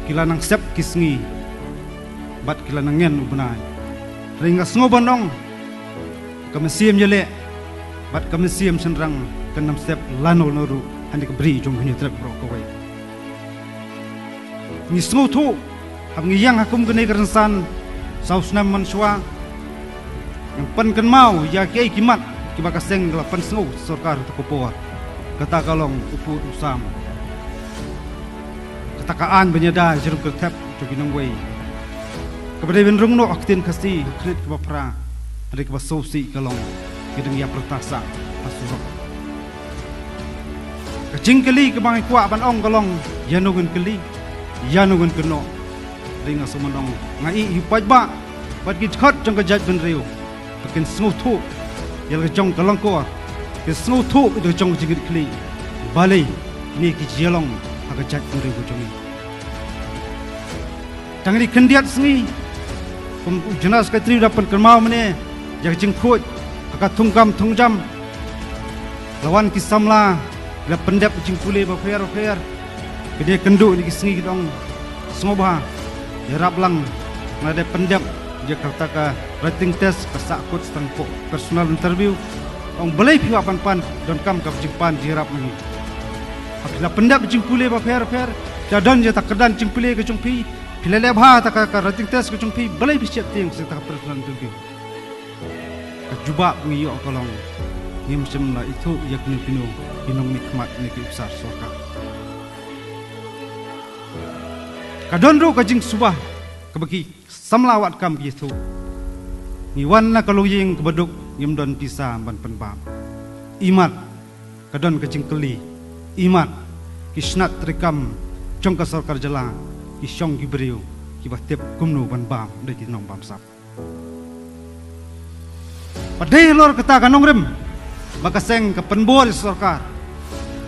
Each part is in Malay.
kila nang sep kisngi bat kila nang ngen ubnai ringa sngoban ong kamasiam yele bat kamasiam senrang kanam sep lanol noru handi kabri jong hini trek bro kawai ni sngo thu hab ngi yang hakum gane garansan sausnam manswa yang pan kan mau ya kiai kimat kibakaseng la pan sngo sarkar takopoa kata kalong upu usam katakaan benyada jerum ketep joginong wei kepada benrung no aktin kasi kredit kebapra hari kebasosi kalong kideng ya pertasa asurok kacing keli kebang kuak ban ong kalong yanugun keli yanugun keno ringa sumanong ngai hipaj ba bat git khat jong kajat ben riu pakin snu thu yal jong kalong ko ke snu thu itu jong jingit keli balai ni ki jelong aga jat ben riu jongi tangri kendiat sengi kum jenas ka tri dapat kermau mene jak jing khoj ka thungkam thungjam lawan ki samla la pendap jing pule ba fer fer kede kendu ni ki sengi dong smoba ya rablang ngade pendap je kata ka rating test pasak kot stangpo personal interview ong belai piwa pan don kam ka jing pan jirap ni apila pendap jing pule ba fer fer jadon je tak kedan jing pule ke jung pi pilele bha tak ka rating test ke jung pi belai bisiat ting se tak personal interview ka juba ngi yo kolong ngim semla itu yak ni pinu inong nikmat ni ke besar sorka kadon ro ka jing subah kabagi samlawat kam gitu ni wanna kalau ying kebeduk ngim don pisa ban penbam imat kadon ka jing keli imat kisnat rekam jong ka sarkar jala isyong gibriu kibatep kumnu ban bam de ki nong bam sap padai lor kata kanong rem makaseng ke penbol sarkar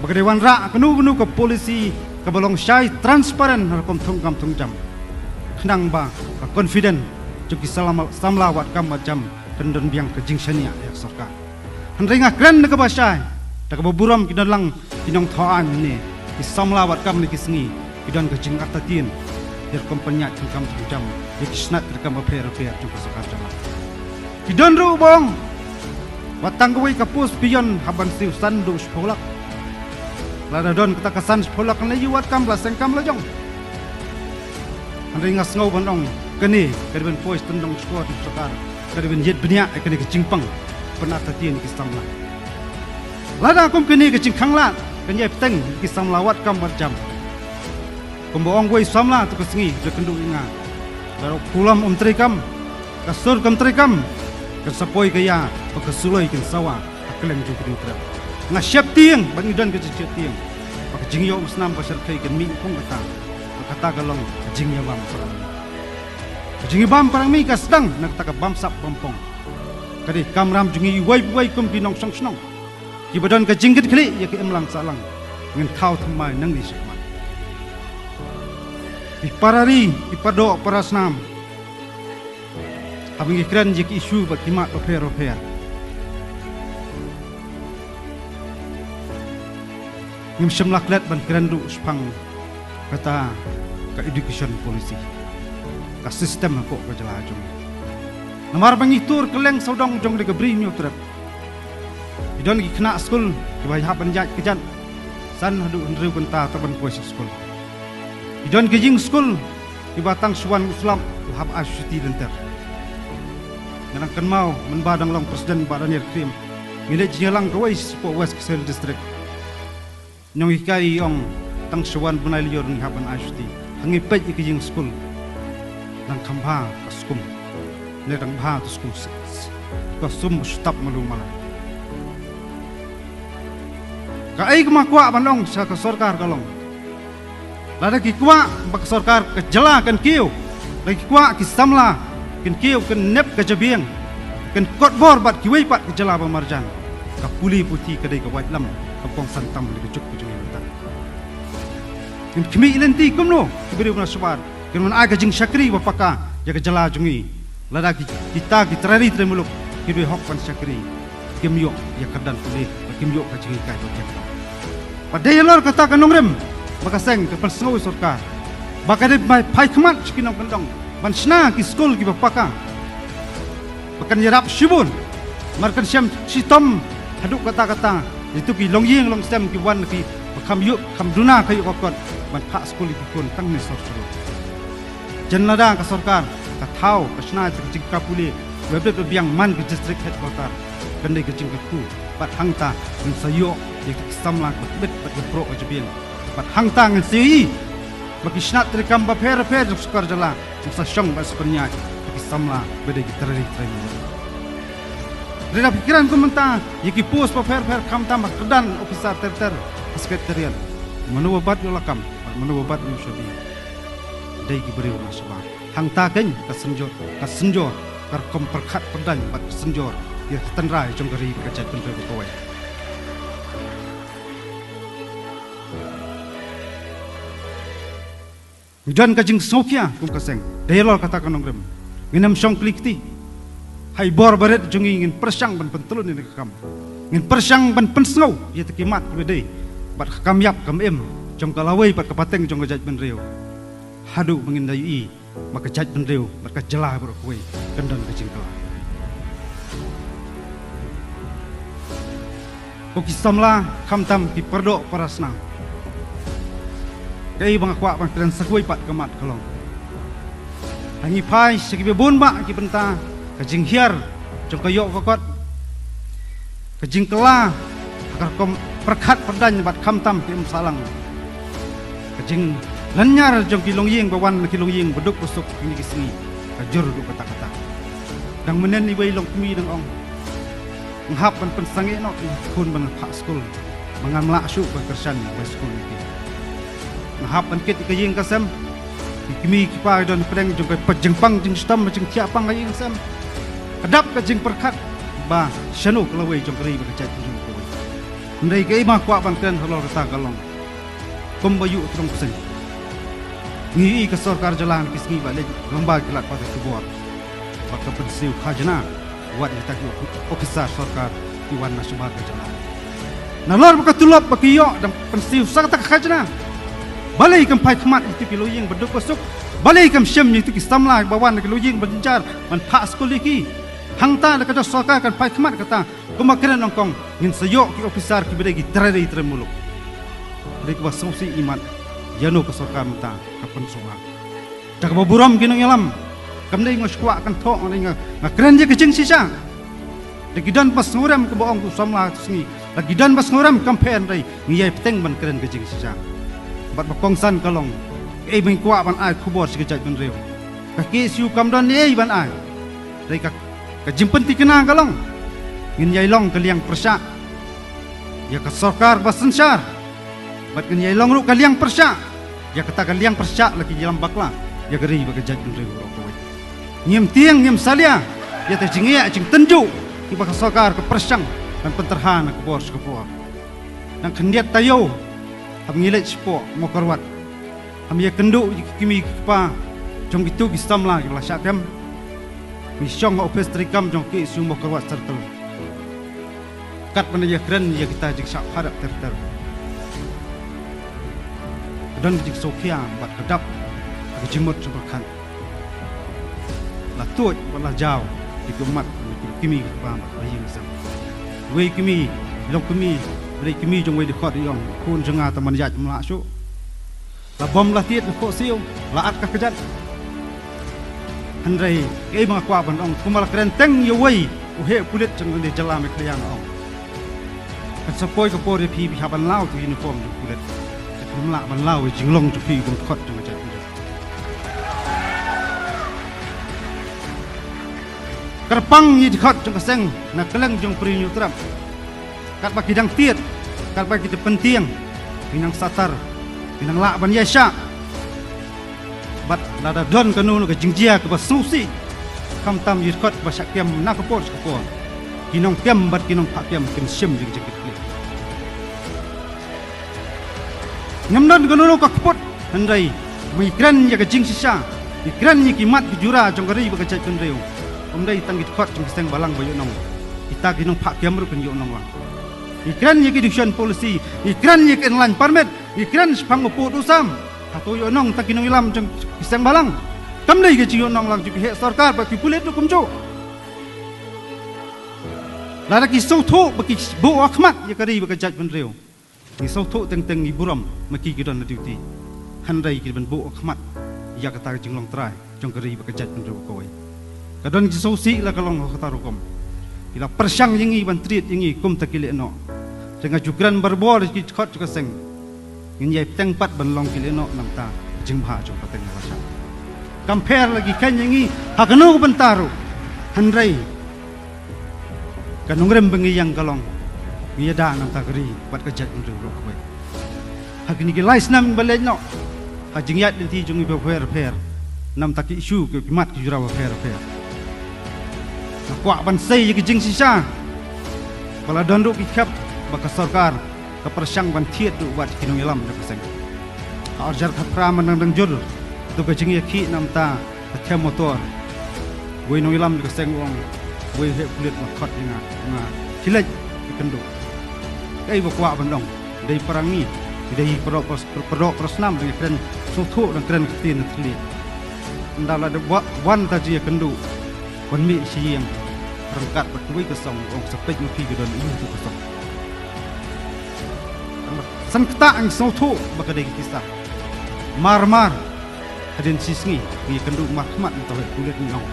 bagadewan ra kenu ke polisi ke bolong syai transparan harkom thungkam thungjam khnang ba ka confident juki samlawat kam macam kendon biang ke jingsania ya sarkar hanringa kren ke basai tak beburam kidalang kinong thoan ni ki samlawat kam ni kisngi kidan ke jing atatin der kompanya thungkam thungjam yekisnat rekam afer juki sarkar jama kidan ru bong watang goi kapus pion haban siu sandu spolak lada don kita kasan spolak le yuat kam la sengkam la jong ringa sngo bandong kani kadben pois tendong squad sakar kadben yet benya kani ke jingpang penata tien ki samla lada kum kani ke jing khangla kanya peteng ki samlawat kam macam kumboong goi samla tu kesengi de kendu inga daro pulam trikam kasur kam trikam kesapoi kaya pakasuloi kin sawa aklem ju kini trap nga syap tiang bang idan ke cicit tiang pak jingyo usnam pasar kai ken mi kong kata galong jingyo bam parang jingi bam parang mi kasdang nak tak bam sap pompong kadi kamram jingi wai kum binong song snong ki badan ka jinggit khli ya ki emlang salang ngen thau thamai nang ni sikman iparari ipado parasnam abang ikran je ki isu ba kimat ofer ngim semlaklet ban krandu spang kata ka education policy ka sistem ko ka jalajong namar bangitur keleng saudong jong de gebri nyu trap idon ki kena school ki bai haban jat kejan san hadu ndru benta taban pois school idon ki jing school ki batang suwan islam hab asyuti denter nang kan mau menbadang long presiden badanir krim ngile jilang ko wais po west kesel district nyong ikai ong tang suwan bunai lior ni haban asyuti hangi pej ikijing school nang kambha askum ne dang bha tu school ko sum stop malumala ka ai kma kwa banong sa ka sarkar kalong lada ki kwa bak sarkar ke jala kan kiu lagi kwa ki samla ken kiu ken nep ke jabiang ken kot bor bat ki wei pat ke jala ba marjan ka puli putih kedai ka wait lam ka pong santam le juk ku jung ta ken kimi ilenti kumno ki beri bna subar ken man aga jing syakri ba paka ya ke jala jungi lada ki kita ki trari tremuluk ki be hok pan syakri kimyo ya kadan puli kimyo ka jingi kai ba padai lor kata kanong rem makaseng ke persngo sarkar Bakade pai kemat sekinong kendong. Bansna ki skol ki bapaka. Bakan yarap shibun. Markan siam sitom haduk kata-kata. Itu ki longying long stem ki wan ki bakam yuk kam duna kayu kokot. Ban pak skol ki kun tang ni sor-sor. Jenada ka sarkar ka thau kasna jing ka puli. Webet biang man ke district headquarter. Kendai ke jing ku. Bat hangta ng sayo dik samla ko bet pro ka jebien. Bat hangta ng sei bagi snat rekam ba per skor jala sa syong ba sepenyai bagi samla beda gitari training reda pikiran ko menta yiki pos ba per kam tam kedan officer ter sekretariat menuwabat yo lakam menuwabat yo shabi dai ki beri wa saba hang ta ken ka senjor kar kom perkhat pedan bat senjor ya tenrai jong gari ka jat pen ko Jan kajing sokia kum kaseng dialog kata kanong rem nginam song klikti hai bor baret jungi ngin persang ban pentulun ni kam ngin persang ban pensngau ye tekimat bede bat kam yap kam em jong kalawai pat kapateng jong gajat ben reu hadu mengin dai maka jat ben reu maka jelah bro koi kendan kajing kala Koki samla kam tam ki perdo parasna Kay bang akwa bang kran sakoi pat kamat kalong. Hangi pai sekibe bun ba ki benta kajing hiar jong kayo kokot. Kajing kela agar kom perkhat perdan bat kam tam kim salang. Kajing lanyar jong kilong ying bawan kilong ying beduk usuk ini kisini. Kajur du kata-kata. Dang menen ni long kumi dang ong. Ngahap ban pensange no kun ban pak skul. Mangamla syuk ba kersan ba skul ni. Ngahap an ket ikaying kasam kimi kipa don pedang jong kai pejengpang jing stam jing tiapang aying sam kedap ka jing perkat ba syanu kelawai jong kri ba kecai jong ko ndai kai ma kwa bang kan halor ta kalong kombayu trong sen ngi ka sarkar jalan kisni ba le lomba kilat pada kubur ba ka pensiu khajna wat ni tak officer sarkar iwan nasional ka jalan nalor ba ka tulop ba kiyo dan pensiu sak tak khajna balai kam pai khmat itu kilo ying beduk besuk balai kam syem itu ki samla bawan kilo ying berjenjar man pak skul iki hangta da kada soka kan pai khmat kata kumakren nongkong ngin sayok ki officer ki bedegi trade tremuluk dek ba sosi iman yano ka soka mata kapan soa dak ba buram ginong yalam kam dei ngoskwa kan thok ngai ngakren je kecing sisa degidan pas nguram ke boong ku samla sini degidan pas nguram kampen dai ngiyai peteng ban keren kecing sisa bat bakongsan kalong ei beng kwa ban ai khubor sikajat ben reu kaki siu kamdan ei ban ai dai ka jimpen ti kena kalong ngin yai long kaliang persa ya ka sarkar basensyar bat ngin yai long ru kaliang persa ya kata kaliang persa lagi jalan bakla ya geri bagajat ben reu ro koi ngim tiang ngim salia ya te jingia jing tenju ki ba ka sarkar ke persang dan penterhan ke bor skepor dan kendiat tayo Ham ngilet sipo mo karwat. Ham ye kendu kimi pa jong gitu gistam la la syakem. Mi syong office trikam jong ki su mo karwat sertel. Kat mana ye keren ye kita jik sak hadap ter. Dan jik sokia bat kedap jimut seberkan. La tuj wala jaw dikumat kimi pa baying sam. We kimi long kimi Dari kimi jong wei dekat yong kun jenga taman jat mla su la bom la tiet ko siu la at ka kejat handrai ei ma kwa ban ong kumal kren teng yo wei u he kulit jeng de jala me kliang ong kan sapoi ko por pi pi haban lau tu uniform du kulit ka mla ban lau jing long tu pi gon khot jong jat kerpang yi dekat jong kaseng na keleng jong prinyu trap kat bagi dang tiet kat bagi te penting pinang satar pinang la ban yasha bat lada don kanu ke jingjia ke basusi kam tam yit kot basak kiam na ko por ko kinong kiam bat kinong pak kiam kin sim jing jing kle nyamdan kanu ko pot handai migran ya ke jing sisa migran ni kimat ki jura jong gari ba ka chai reu omdai tangit kot jing seng balang bayu nong kita kinong pak kiam ru kan yo nong wang ikran ye education policy ikran ye enlan permit ikran sepang upu usam atau yo nong tak kinong ilam jeng iseng balang kam dei ke ciyo nong lang ju he sarkar ba ki pulit no kumjo la ki so tho ba ki bo akhmat ya kari ba ka jaj ban reu ni so tho teng teng ni buram ma ki gidan na duty han dai ki ban bo akhmat ya kata jeng long trai jong kari ba ka jaj ban reu koi kadon ki so si la ka long kata rukom ila persyang yengi ban triet yengi kum takile no dengan jugran berbor ki khot ka seng ngin yai teng pat ban long kile no nam ta jing bha jong ka teng wasa compare lagi kan yengi hakano bentaru handrai kanung rem bengi yang kalong ngi da nam ta kari pat ka jat ndu ro koi hakini ki lais nam balej no ha jing yat ti jong i per nam ta ki issue ki mat ki jura per kwa ban sei ki jing sisa bala dondu ki khap baka sarkar ka persyang ban thiet du wat kinung ilam da kaseng arjar thapra man dang jur tu ka jing ki nam ta ka motor wei nung ilam da kaseng wong wei he kulit ma khot ina na hilaj ki kendu kai ba kwa ban dong dei perangi dei pro prosnam dei kren so tho dang kren tin thli ndala de wan ta ji kendu wan mi siang rangkat berkuih kesong orang sepek nupi gedon ini tu kesong san kata ang sautu bakadai kisah mar hadin sisngi ni kendu mahmat atau kulit ni ong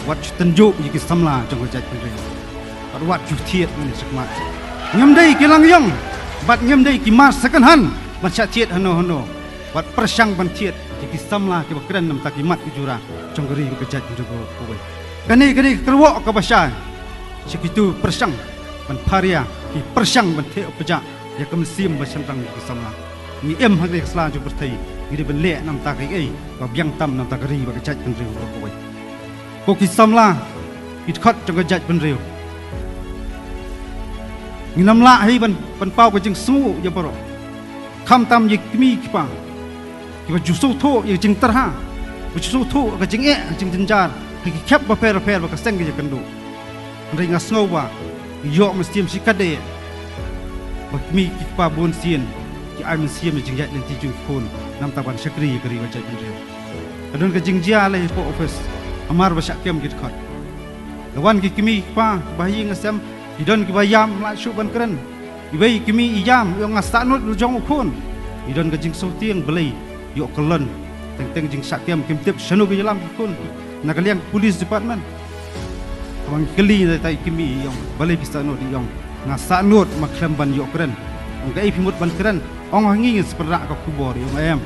wat tenjuk ni kisamla jong jaj pendri wat jutiet ni sekmat nyamdai kilang yong bat nyamdai ki mas second hand macam tiet hano wat persyang ban tiet ki kisamla ki bakran nam takimat jura jong geri ke jaj pendri ko kani terwak ke basyan segitu persyang ban paria ki persyang ban the opja ya kam sim basyan tang ki samla ni em hang dek sla ju berthai ni ben le nam ta kai ai ko byang tam nam ta gari ba ka jaj ban riu ko wai ko ki samla ki khat jong ka jaj ban riu ni nam la hai ban pau ka jing su ya baro kham tam yi mi ki pa ki ba ju so tho yi jing tar ha bu ju so tho ka jing e jing jinjar ki khap ba per ba ka seng ki kandu ring asngau ba yo mestiam sikade ba mi ki pa bon sien ki ai mestiam jing ya len ti ju khon nam ta ban sakri kari ba jaj reu adon ka jing jia le po office amar ba syak kem ki khot lawan ki kimi pa ba yi ngasam idon ki bayam la shu ban kren ibai kimi iyam yo ngastanut jong khon idon ka jing so tieng belai yo kelon teng jing syak kem tip sanu ki lam khon nakaliang police department awang keli tai kimi yong balai pista no di yong ngasa not maklem ban yo kren ngai pimut ban kren ong hangi seperak ka kubor yong em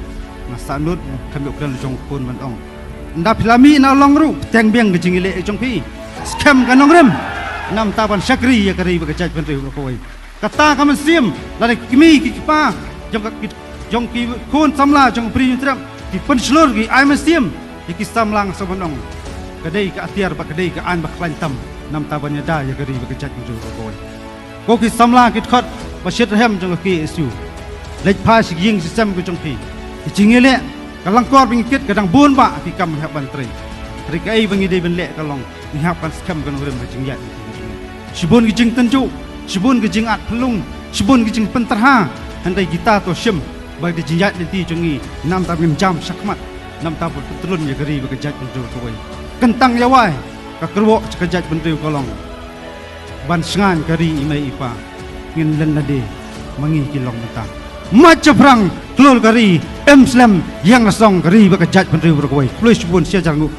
ngasa not kam yo kren jong kun ban ong nda pilami na long ru teng biang ke jingile jong pi scam kanong rem nam taban sakri ya kari ba jaj ban reu ko wai kata kam sim la kimi ki pa jong ki kun samla jong pri tram ki pen slur ki ai sim ki samlang sabanong kadai ka atiar ba kadai ka an ba klantam nam tabanya da ya kari ba jaj ju ko ko ki samla ki khot ba shet hem jong ki isu lej pa si ying sistem ko jong pi ki jingile kalang kor bing kit kadang bun ba ki kam ha ban tri tri kai bangi dei ben le kalong ni ha pan scam kan rem jing ya sibun ki jing tanju sibun ki jing at pelung sibun ki jing pentarha handai gita to sim ba di jing ya ti jongi nam ta bim jam sakmat nam ta pun telun ya geri ba jaj bendu ko wai kentang yawai ka kerwo ka jaj bendu kolong ban sengan geri imai ipa ngin len nade mangi kilong mata maca perang telur geri em slam yang song geri ba jaj bendu ko wai plus bun sia jangu